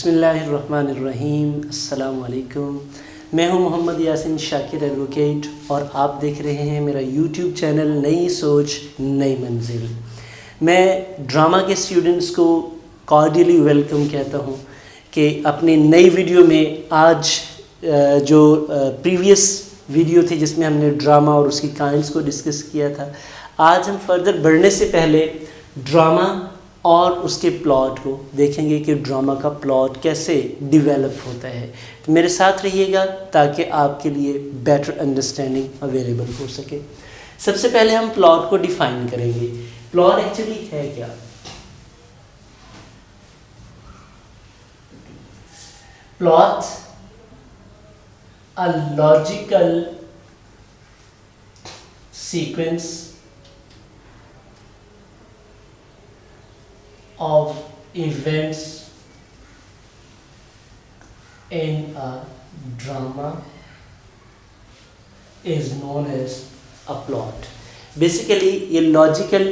बिस्मिल्लाहिर्रहमानिर्रहीम। अस्सलाम वालेकुम। मैं हूं मोहम्मद यासिन शाकिर एडवोकेट और आप देख रहे हैं मेरा यूट्यूब चैनल नई सोच नई मंजिल। मैं ड्रामा के स्टूडेंट्स को कॉर्डियली वेलकम कहता हूं कि अपनी नई वीडियो में आज जो प्रीवियस वीडियो थी जिसमें हमने ड्रामा और उसकी काइंड्स को डिस्कस किया था, आज हम फर्दर बढ़ने से पहले ड्रामा और उसके प्लॉट को देखेंगे कि ड्रामा का प्लॉट कैसे डेवलप होता है। तो मेरे साथ रहिएगा ताकि आपके लिए बेटर अंडरस्टैंडिंग अवेलेबल हो सके। सबसे पहले हम प्लॉट को डिफाइन करेंगे। प्लॉट एक्चुअली है क्या? Plot a logical sequence of events in a drama is known as a plot. Basically ये लॉजिकल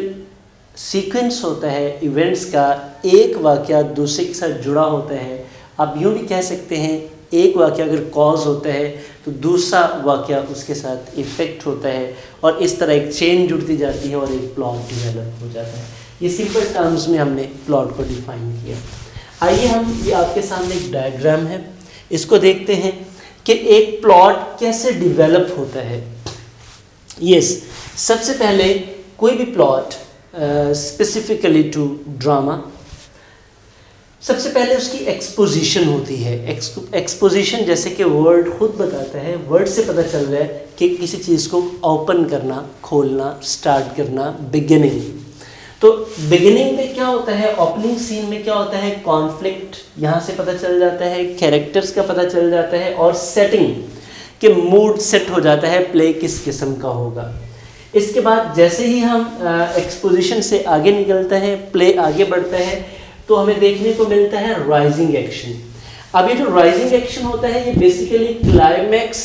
सीक्वेंस होता है इवेंट्स का, एक वाक़या दूसरे के साथ जुड़ा होता है। आप यूँ भी कह सकते हैं एक वाक़या अगर कॉज होता है तो दूसरा वाक़या उसके साथ इफ़ेक्ट होता है और इस तरह एक चेन जुड़ती जाती है और एक प्लॉट डेवलप हो जाता है। ये सिंपल टर्म्स में हमने प्लॉट को डिफाइन किया। आइए हम ये आपके सामने एक डायग्राम है, इसको देखते हैं कि एक प्लॉट कैसे डेवलप होता है। यस, सबसे पहले कोई भी प्लॉट स्पेसिफिकली टू ड्रामा, सबसे पहले उसकी एक्सपोजिशन होती है। एक्सपोजिशन जैसे कि वर्ड खुद बताता है, वर्ड से पता चल रहा है कि किसी चीज़ को ओपन करना, खोलना, स्टार्ट करना, बिगिनिंग। तो बिगिनिंग में क्या होता है, ओपनिंग सीन में क्या होता है, कॉन्फ्लिक्ट यहाँ से पता चल जाता है, कैरेक्टर्स का पता चल जाता है और सेटिंग के मूड सेट हो जाता है, प्ले किस किस्म का होगा। इसके बाद जैसे ही हम एक्सपोजिशन से आगे निकलते हैं, प्ले आगे बढ़ता है, तो हमें देखने को मिलता है राइजिंग एक्शन। अब ये जो राइजिंग एक्शन होता है ये बेसिकली क्लाइमैक्स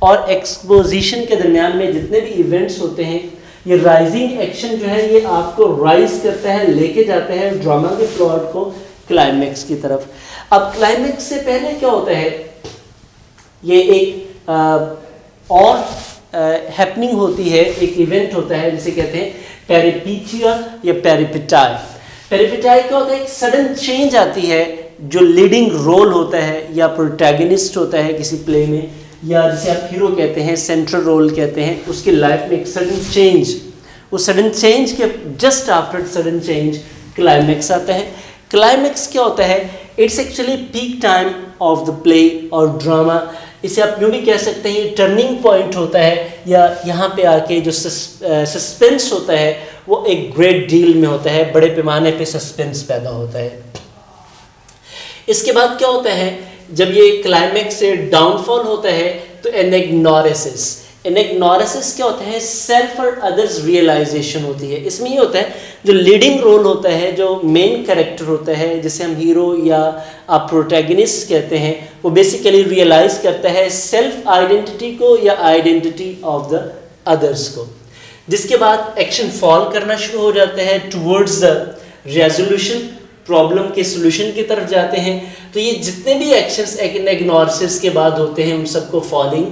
और एक्सपोजिशन के दरमियान में जितने भी इवेंट्स होते हैं, ये राइजिंग एक्शन जो है ये आपको राइज करता है, लेके जाता है ड्रामा के प्लॉट को क्लाइमैक्स की तरफ। अब क्लाइमैक्स से पहले क्या होता है, ये एक और हैपनिंग होती है, एक इवेंट होता है जिसे कहते हैं पेरिपेटिया या पेरिपेटाई। पेरिपेटाई क्या होता है, एक सडन चेंज आती है, जो लीडिंग रोल होता है या प्रोटैगनिस्ट होता है किसी प्ले में, या जिसे आप हीरो कहते हैं, सेंट्रल रोल कहते हैं, उसकी लाइफ में एक सडन चेंज, उस सडन चेंज के just after sudden change climax आता है। क्लाइमैक्स क्या होता है, it's actually peak time of the play और ड्रामा। इसे आप यूँ भी कह सकते हैं ये टर्निंग पॉइंट होता है, या यहाँ पे आके जो सस्पेंस होता है वो एक ग्रेट डील में होता है, बड़े पैमाने पे सस्पेंस पैदा होता है। इसके बाद क्या होता है, जब ये क्लाइमैक्स से डाउनफॉल होता है तो एनेग्नोरेसिस। एनेग्नोरेसिस क्या होता है, सेल्फ और अदर्स रियलाइजेशन होती है। इसमें ये होता है जो लीडिंग रोल होता है, जो मेन कैरेक्टर होता है, जिसे हम हीरो या आप प्रोटैगनिस्ट कहते हैं, वो बेसिकली रियलाइज करता है सेल्फ आइडेंटिटी को या आइडेंटिटी ऑफ द अदर्स को। जिसके बाद एक्शन फॉल करना शुरू हो जाता है टुवर्ड्स द रेजोल्यूशन, प्रॉब्लम के सोल्यूशन की तरफ जाते हैं। तो ये जितने भी एक्शंस एनेग्नोरेसिस के बाद होते हैं उन सबको फॉलिंग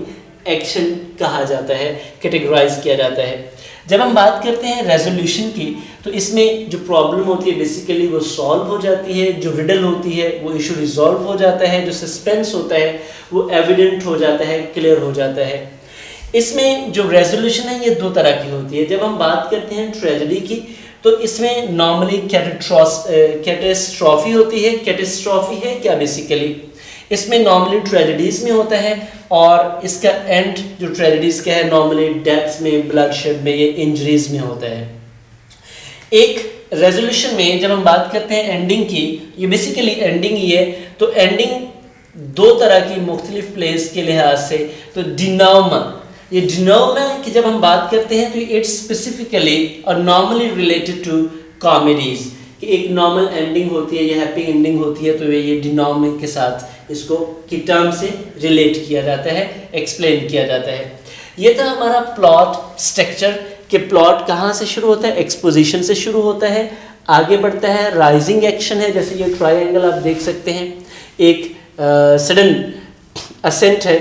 एक्शन कहा जाता है, कैटेगराइज किया जाता है। जब हम बात करते हैं रेजोल्यूशन की, तो इसमें जो प्रॉब्लम होती है बेसिकली वो सॉल्व हो जाती है, जो रिडल होती है वो इशू रिजॉल्व हो जाता है, जो सस्पेंस होता है वो एविडेंट हो जाता है, क्लियर हो जाता है। इसमें जो रेजोल्यूशन है ये दो तरह की होती है। जब हम बात करते हैं ट्रेजेडी की, तो इसमें नॉर्मली कैटेस्ट्रॉफी होती है। कैटेस्ट्रॉफी है क्या, बेसिकली इसमें नॉर्मली ट्रेजेडीज में होता है और इसका एंड जो ट्रेजेडीज का है नॉर्मली डेथ्स में, ब्लडशेड में, ये इंजरीज में होता है। एक रेजोल्यूशन में जब हम बात करते हैं एंडिंग की, ये बेसिकली एंडिंग ही है। तो एंडिंग दो तरह की मुख्तलिफ प्लेस के लिहाज से, तो डिनोमा, ये डिनोमा की जब हम बात करते हैं तो इट्स स्पेसिफिकली और नॉर्मली रिलेटेड टू कॉमेडीज, कि एक नॉर्मल एंडिंग होती है, ये हैप्पी एंडिंग होती है, तो ये डिनोमा के साथ इसको की टर्म से रिलेट किया जाता है, एक्सप्लेन किया जाता है। ये था हमारा प्लॉट स्ट्रक्चर, कि प्लॉट कहाँ से शुरू होता है, एक्सपोजिशन से शुरू होता है, आगे बढ़ता है, राइजिंग एक्शन है, जैसे ये ट्रायंगल आप देख सकते हैं, एक सडन असेंट है,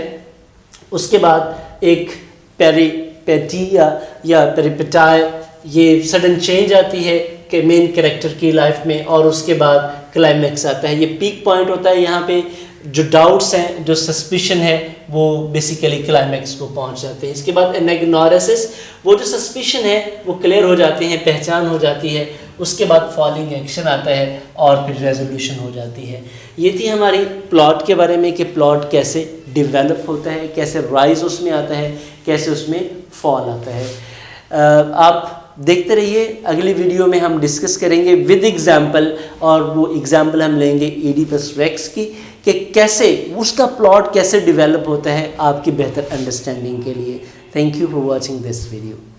उसके बाद एक पेरिपेटिया या पेरिपेटाई, ये सडन चेंज आती है कि मेन कैरेक्टर की लाइफ में, और उसके बाद क्लाइमैक्स आता है। ये पीक पॉइंट होता है, यहाँ पे जो डाउट्स हैं, जो सस्पिशन है, वो बेसिकली क्लाइमैक्स को पहुंच जाते हैं। इसके बाद एनाग्नोसिस, वो जो सस्पिशन है वो क्लियर हो जाते हैं, पहचान हो जाती है। उसके बाद फॉलिंग एक्शन आता है और फिर रेजोल्यूशन हो जाती है। ये थी हमारी प्लॉट के बारे में कि प्लॉट कैसे डेवलप होता है, कैसे राइज उसमें आता है, कैसे उसमें फॉल आता है। आप देखते रहिए, अगली वीडियो में हम डिस्कस करेंगे विद एग्जाम्पल, और वो एग्जाम्पल हम लेंगे एडिपस रेक्स की, कि कैसे उसका प्लॉट कैसे डेवलप होता है आपकी बेहतर अंडरस्टैंडिंग के लिए। Thank you for watching this video.